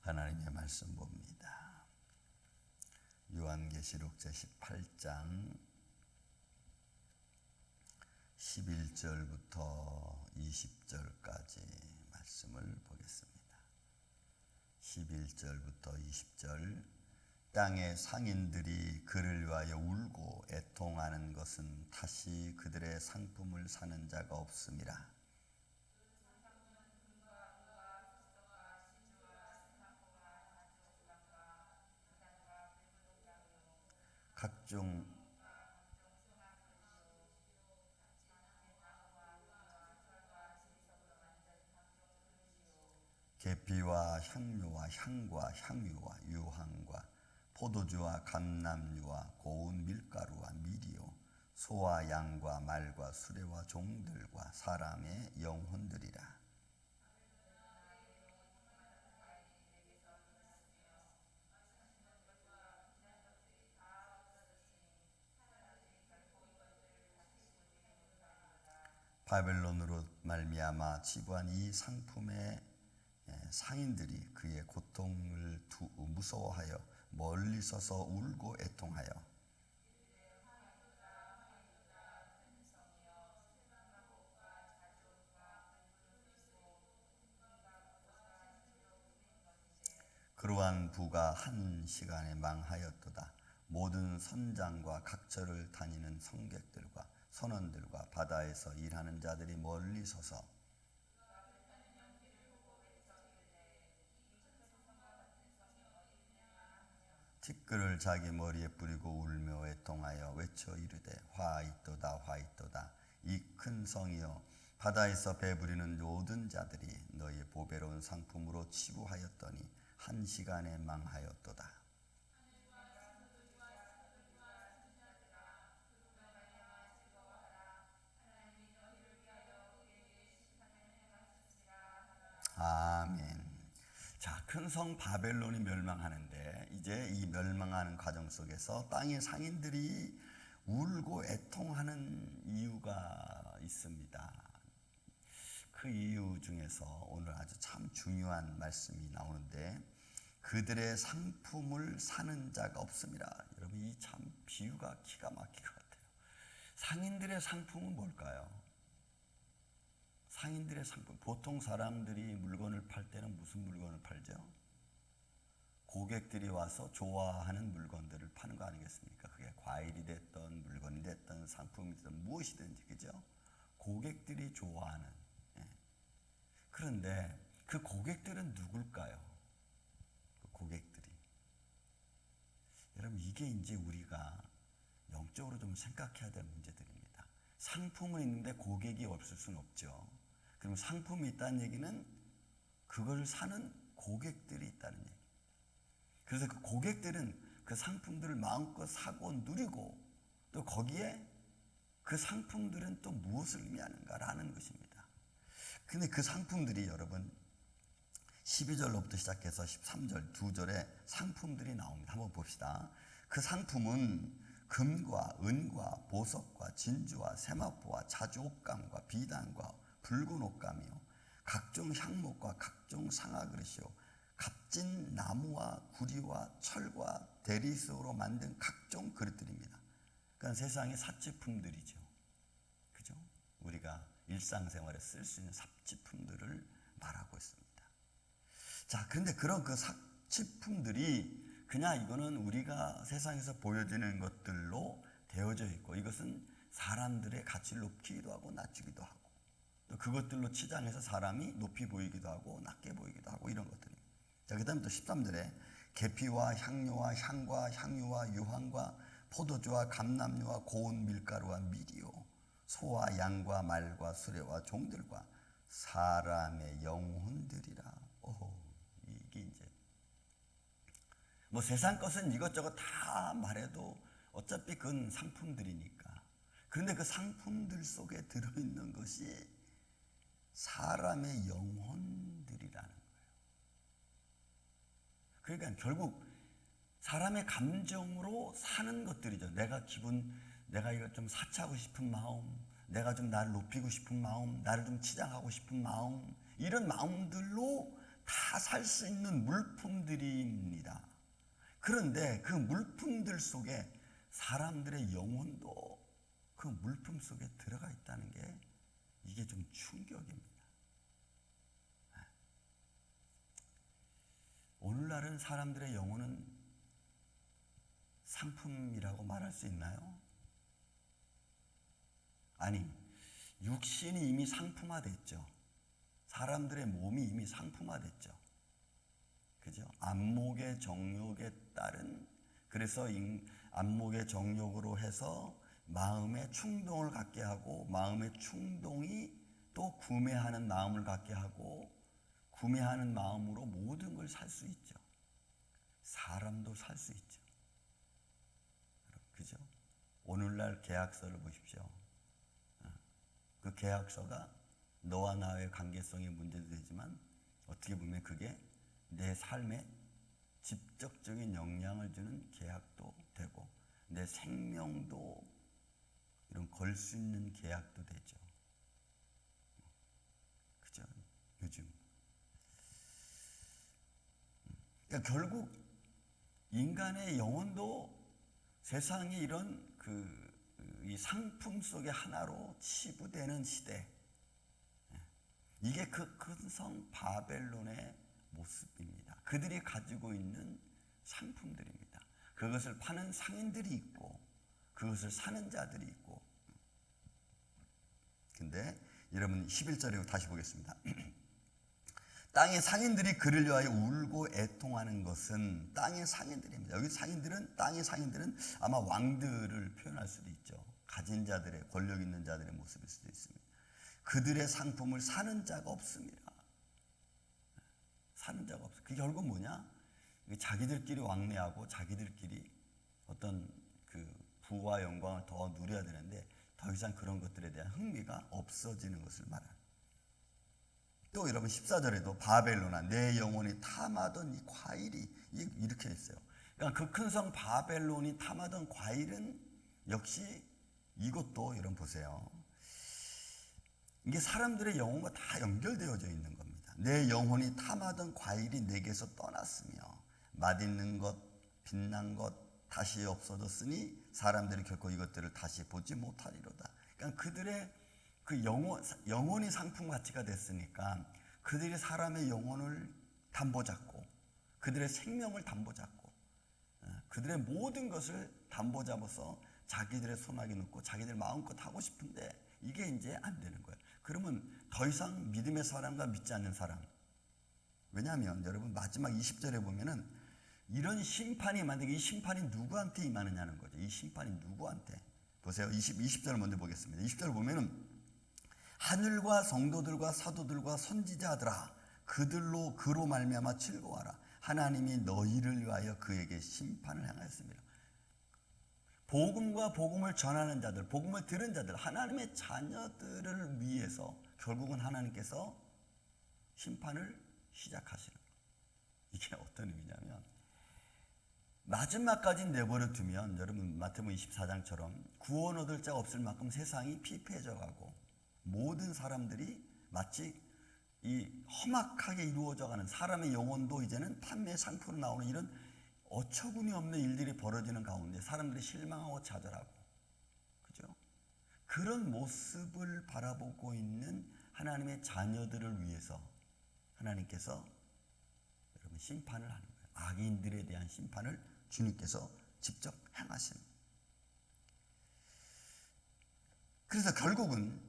하나님의 말씀 봅니다. 요한계시록 제18장 11절부터 20절까지 말씀을 보겠습니다. 11절부터 20절. 땅의 상인들이 그를 위하여 울고 애통하는 것은 다시 그들의 상품을 사는 자가 없음이라. 각종 계피와 향료와 향과 향유와 유황과 포도주와 감람유와 고운 밀가루와 미리요 소와 양과 말과 수레와 종들과 사람의 영혼들이라. 바벨론으로 말미암아 치부한 이 상품의 상인들이 그의 고통을 무서워하여 멀리 서서 울고 애통하여 그러한 부가 한 시간에 망하였도다. 모든 선장과 각처를 다니는 성객들과 선원들과 바다에서 일하는 자들이 멀리 서서 티끌을 자기 머리에 뿌리고 울며 애통하여 외쳐 이르되 화 있도다 이 큰 성이여 바다에서 배부리는 모든 자들이 너희의 보배로운 상품으로 치부하였더니 한 시간에 망하였도다. 아멘. 자, 큰 성 바벨론이 멸망하는데 이제 이 멸망하는 과정 속에서 땅의 상인들이 울고 애통하는 이유가 있습니다. 그 이유 중에서 오늘 아주 참 중요한 말씀이 나오는데 그들의 상품을 사는 자가 없습니다. 여러분 이 참 비유가 기가 막힐 것 같아요. 상인들의 상품은 뭘까요? 상인들의 상품, 보통 사람들이 물건을 팔 때는 무슨 물건을 팔죠? 고객들이 와서 좋아하는 물건들을 파는 거 아니겠습니까? 그게 과일이 됐던 물건이 됐던 상품이 됐던 무엇이든지, 그죠? 고객들이 좋아하는. 그런데 그 고객들은 누굴까요? 그 고객들이. 여러분 이게 이제 우리가 영적으로 좀 생각해야 될 문제들입니다. 상품은 있는데 고객이 없을 수는 없죠. 그럼 상품이 있다는 얘기는 그걸 사는 고객들이 있다는 얘기. 그래서 그 고객들은 그 상품들을 마음껏 사고 누리고 또 거기에 그 상품들은 또 무엇을 의미하는가라는 것입니다. 근데 그 상품들이 여러분 12절로부터 시작해서 13절 두 절에 상품들이 나옵니다. 한번 봅시다. 그 상품은 금과 은과 보석과 진주와 세마포와 자주 옷감과 비단과 붉은 옷감이요 각종 향목과 각종 상아그릇이요 값진 나무와 구리와 철과 대리석으로 만든 각종 그릇들입니다. 그러니까 세상의 사치품들이죠. 그죠? 우리가 일상생활에 쓸 수 있는 사치품들을 말하고 있습니다. 자, 그런데 그런 그 사치품들이 그냥 이거는 우리가 세상에서 보여지는 것들로 되어져 있고 이것은 사람들의 가치를 높이기도 하고 낮추기도 하고 또 그것들로 치장해서 사람이 높이 보이기도 하고 낮게 보이기도 하고 이런 것들입니다. 자, 그 다음에 또 13절에 계피와 향료와 향과 향유와 유황과 포도주와 감람유와 고운 밀가루와 미리요 소와 양과 말과 수레와 종들과 사람의 영혼들이라. 이게 이제 뭐 세상 것은 이것저것 다 말해도 어차피 그건 상품들이니까. 그런데 그 상품들 속에 들어있는 것이 사람의 영혼들이라는 거예요. 그러니까 결국 사람의 감정으로 사는 것들이죠. 내가 이걸 좀 사치하고 싶은 마음, 내가 좀 나를 높이고 싶은 마음, 나를 좀 치장하고 싶은 마음, 이런 마음들로 다 살 수 있는 물품들입니다. 그런데 그 물품들 속에 사람들의 영혼도 그 물품 속에 들어가 있다는 게 이게 좀 충격입니다. 오늘날은 사람들의 영혼은 상품이라고 말할 수 있나요? 아니, 육신이 이미 상품화됐죠. 사람들의 몸이 이미 상품화됐죠. 그죠? 안목의 정욕에 따른, 그래서 안목의 정욕으로 해서 마음의 충동을 갖게 하고, 마음의 충동이 또 구매하는 마음을 갖게 하고, 구매하는 마음으로 모든 걸 살 수 있죠. 사람도 살 수 있죠. 그죠? 오늘날 계약서를 보십시오. 그 계약서가 너와 나의 관계성의 문제도 되지만 어떻게 보면 그게 내 삶에 직접적인 영향을 주는 계약도 되고 내 생명도 이런 걸 수 있는 계약도 되죠. 그죠? 요즘. 그러니까 결국 인간의 영혼도 세상의 이런 이 상품 속의 하나로 치부되는 시대. 이게 그 큰 성 바벨론의 모습입니다. 그들이 가지고 있는 상품들입니다. 그것을 파는 상인들이 있고 그것을 사는 자들이 있고. 근데 여러분 11절에 다시 보겠습니다. 땅의 상인들이 그를 위하여 울고 애통하는 것은 땅의 상인들입니다. 여기 땅의 상인들은 아마 왕들을 표현할 수도 있죠. 가진 자들의, 권력 있는 자들의 모습일 수도 있습니다. 그들의 상품을 사는 자가 없습니다. 사는 자가 없어요. 그게 결국 뭐냐? 자기들끼리 왕래하고 자기들끼리 어떤 그 부와 영광을 더 누려야 되는데 더 이상 그런 것들에 대한 흥미가 없어지는 것을 말합니다. 또 여러분 14절에도 바벨론아 내 영혼이 탐하던 이 과일이 이렇게 있어요. 그러니까 그 큰 성 바벨론이 탐하던 과일은 역시 이것도 여러분 보세요. 이게 사람들의 영혼과 다 연결되어져 있는 겁니다. 내 영혼이 탐하던 과일이 내게서 떠났으며 맛있는 것, 빛난 것 다시 없어졌으니 사람들이 결코 이것들을 다시 보지 못하리로다. 그러니까 그들의 그 영혼이 상품 가치가 됐으니까 그들이 사람의 영혼을 담보 잡고 그들의 생명을 담보 잡고 그들의 모든 것을 담보 잡아서 자기들의 손아귀 넣고 자기들 마음껏 하고 싶은데 이게 이제 안 되는 거예요. 그러면 더 이상 믿음의 사람과 믿지 않는 사람. 왜냐하면 여러분 마지막 20절에 보면은 이런 심판이 만약에 이 심판이 누구한테 임하느냐는 거죠. 이 심판이 누구한테. 보세요. 20절을 먼저 보겠습니다. 20절을 보면은 하늘과 성도들과 사도들과 선지자들아 그로 말미암아 즐거워하라. 하나님이 너희를 위하여 그에게 심판을 행하였습니다. 복음과 복음을 전하는 자들, 복음을 들은 자들, 하나님의 자녀들을 위해서 결국은 하나님께서 심판을 시작하시는 거예요. 이게 어떤 의미냐면 마지막까지 내버려 두면 여러분 마태복음 24장처럼 구원 얻을 자가 없을 만큼 세상이 피폐해져 가고 모든 사람들이 마치 이 험악하게 이루어져가는 사람의 영혼도 이제는 판매의 상품으로 나오는 이런 어처구니 없는 일들이 벌어지는 가운데 사람들이 실망하고 좌절하고 그죠? 그런 모습을 바라보고 있는 하나님의 자녀들을 위해서 하나님께서 여러분 심판을 하는 거예요. 악인들에 대한 심판을 주님께서 직접 행하시는 거예요. 그래서 결국은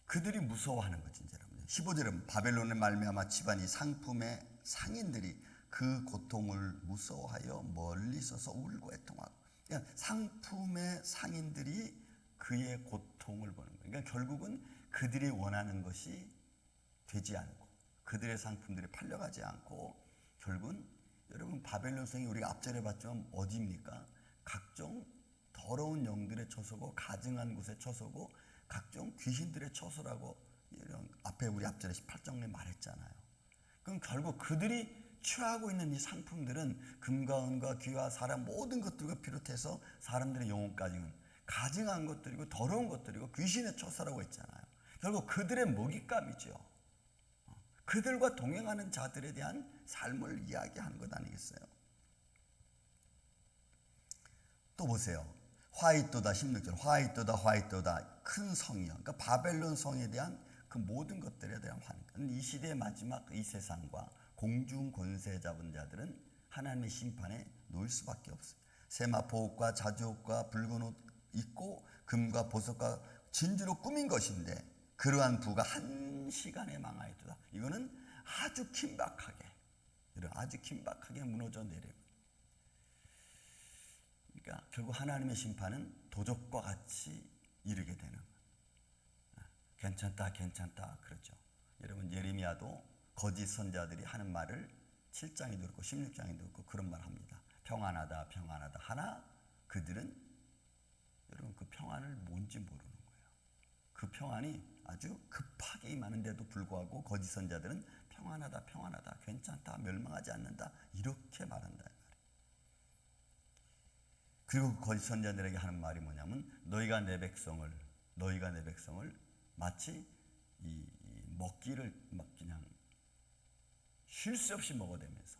그들이 무서워하는 거지, 여러분. 15절은 바벨론의 말미암아 집안이 상품의 상인들이 그 고통을 무서워하여 멀리 서서 울고 애통하고. 그러니까 상품의 상인들이 그의 고통을 보는 거예요. 그러니까 결국은 그들이 원하는 것이 되지 않고 그들의 상품들이 팔려가지 않고 결국은 여러분 바벨론 성이 우리가 앞절에 봤지만 어디입니까? 각종 더러운 영들의 처소고 가증한 곳의 처소고 각종 귀신들의 처소라고 이런 앞에 우리 앞절에 18장에 말했잖아요. 그럼 결국 그들이 취하고 있는 이 상품들은 금과 은과 귀와 사람 모든 것들과 비롯해서 사람들의 영혼까지는 가증한 것들이고 더러운 것들이고 귀신의 처소라고 했잖아요. 결국 그들의 먹잇감이죠. 그들과 동행하는 자들에 대한 삶을 이야기하는 것 아니겠어요? 또 보세요. 화이토다 16절 화이토다 큰 성이요. 그러니까 바벨론 성에 대한 그 모든 것들에 대한 환경. 이 시대의 마지막 이 세상과 공중 권세 잡은 자들은 하나님의 심판에 놓일 수밖에 없어요. 세마포 옷과 자주옷과 붉은 옷 입고 금과 보석과 진주로 꾸민 것인데 그러한 부가 한 시간에 망하였도다. 이거는 아주 긴박하게 무너져 내리고. 그러니까 결국 하나님의 심판은 도적과 같이 이르게 되는 거예요. 괜찮다 그러죠. 여러분 예레미야도 거짓 선자들이 하는 말을 7장에도 그렇고 16장에도 그렇고 그런 말 합니다. 평안하다 하나 그들은 여러분 그 평안을 뭔지 모르는 거예요. 그 평안이 아주 급하게 임하는데도 불구하고 거짓 선자들은 평안하다 괜찮다 멸망하지 않는다 이렇게 말한다. 그리고 거짓 선자들에게 하는 말이 뭐냐면 너희가 내 백성을 마치 이 먹기를 막 그냥 쉴 새 없이 먹어대면서,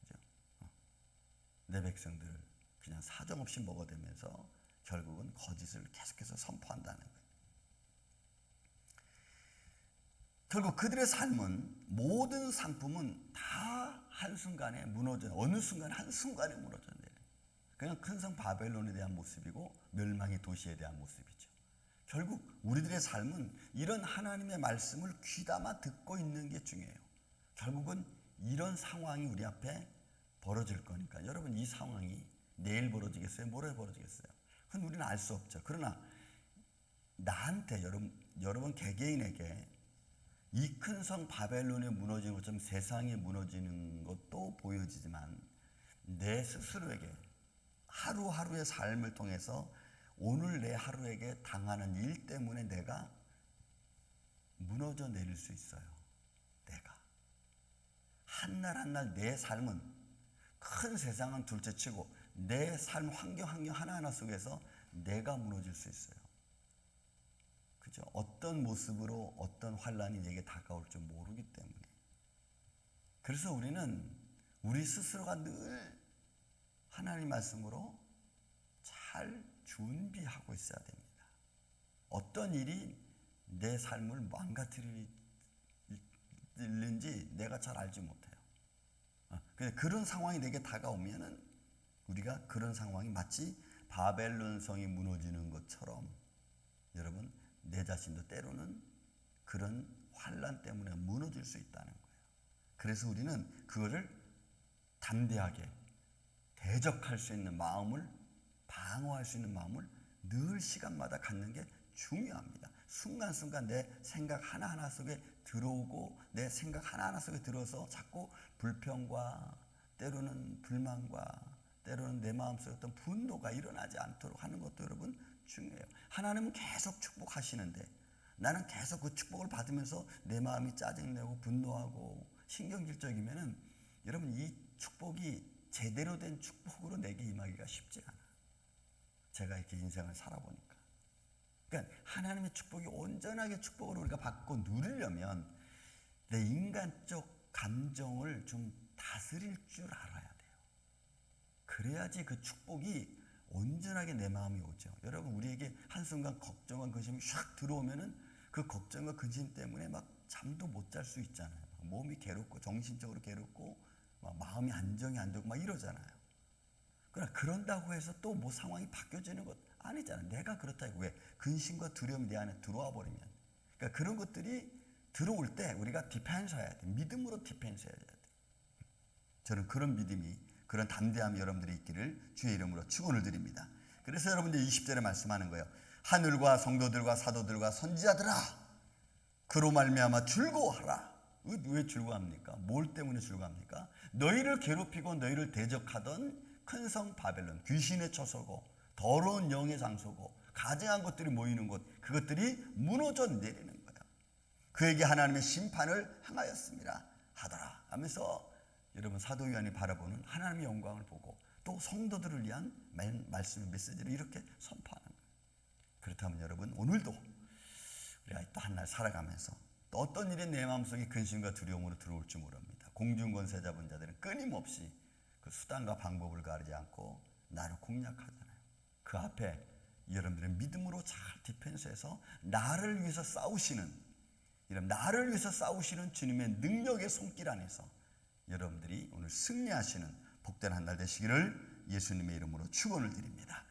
그죠? 내 백성들을 그냥 사정없이 먹어대면서 결국은 거짓을 계속해서 선포한다는 거예요. 결국 그들의 삶은 모든 상품은 다 한순간에 무너져, 어느 순간 한순간에 무너졌네요. 그냥 큰 성 바벨론에 대한 모습이고 멸망의 도시에 대한 모습이죠. 결국 우리들의 삶은 이런 하나님의 말씀을 귀담아 듣고 있는 게 중요해요. 결국은 이런 상황이 우리 앞에 벌어질 거니까. 여러분 이 상황이 내일 벌어지겠어요? 모레 벌어지겠어요? 그건 우리는 알 수 없죠. 그러나 나한테 여러분 개개인에게 이 큰 성 바벨론이 무너지는 것처럼 세상이 무너지는 것도 보여지지만 내 스스로에게 하루하루의 삶을 통해서 오늘 내 하루에게 당하는 일 때문에 내가 무너져 내릴 수 있어요. 내가 한날 한날 내 삶은 큰 세상은 둘째치고 내 삶 환경 하나하나 속에서 내가 무너질 수 있어요. 그죠? 어떤 모습으로 어떤 환란이 내게 다가올 줄 모르기 때문에. 그래서 우리는 우리 스스로가 늘 하나님 말씀으로 잘 준비하고 있어야 됩니다. 어떤 일이 내 삶을 망가뜨리는지 내가 잘 알지 못해요. 그런 상황이 내게 다가오면은 우리가 그런 상황이 마치 바벨론 성이 무너지는 것처럼 여러분 내 자신도 때로는 그런 환란 때문에 무너질 수 있다는 거예요. 그래서 우리는 그거를 담대하게 대적할 수 있는 마음을, 방어할 수 있는 마음을 늘 시간마다 갖는 게 중요합니다. 순간순간 내 생각 하나하나 속에 들어오고 내 생각 하나하나 속에 들어서 자꾸 불평과 때로는 불만과 때로는 내 마음속에 어떤 분노가 일어나지 않도록 하는 것도 여러분 중요해요. 하나님은 계속 축복하시는데 나는 계속 그 축복을 받으면서 내 마음이 짜증내고 분노하고 신경질적이면은 여러분 이 축복이 제대로 된 축복으로 내게 임하기가 쉽지 않아. 제가 이렇게 인생을 살아보니까. 그러니까 하나님의 축복이 온전하게 축복을 우리가 받고 누리려면 내 인간적 감정을 좀 다스릴 줄 알아야 돼요. 그래야지 그 축복이 온전하게 내 마음이 오죠. 여러분 우리에게 한순간 걱정과 근심이 샥 들어오면은 그 걱정과 근심 때문에 막 잠도 못 잘 수 있잖아요. 몸이 괴롭고 정신적으로 괴롭고 마음이 안정이 안 되고 막 이러잖아요. 그러나 그런다고 해서 또 뭐 상황이 바뀌어지는 것 아니잖아요. 내가 그렇다고 왜 근심과 두려움이 내 안에 들어와 버리면. 그러니까 그런 것들이 들어올 때 우리가 디펜스해야 돼. 믿음으로 디펜스해야 돼. 저는 그런 믿음이 그런 담대함이 여러분들이 있기를 주의 이름으로 축원을 드립니다. 그래서 여러분들 20절에 말씀하는 거예요. 하늘과 성도들과 사도들과 선지자들아 그로 말미암아 즐거워하라. 왜 즐거워합니까? 뭘 때문에 즐거워합니까? 너희를 괴롭히고 너희를 대적하던 큰 성 바벨론, 귀신의 처소고 더러운 영의 장소고 가증한 것들이 모이는 곳, 그것들이 무너져 내리는 거야. 그에게 하나님의 심판을 행하였습니다 하더라 하면서 여러분 사도 요한이 바라보는 하나님의 영광을 보고 또 성도들을 위한 말씀의 메시지를 이렇게 선포하는 거예요. 그렇다면 여러분 오늘도 우리가 또 한 날 살아가면서 또 어떤 일이 내 마음속에 근심과 두려움으로 들어올지 모릅니다. 공중권세 잡은 자들은 끊임없이 그 수단과 방법을 가리지 않고 나를 공략하잖아요. 그 앞에 여러분들의 믿음으로 잘 디펜스해서 나를 위해서 싸우시는, 이런 나를 위해서 싸우시는 주님의 능력의 손길 안에서 여러분들이 오늘 승리하시는 복된 한 날 되시기를 예수님의 이름으로 축원을 드립니다.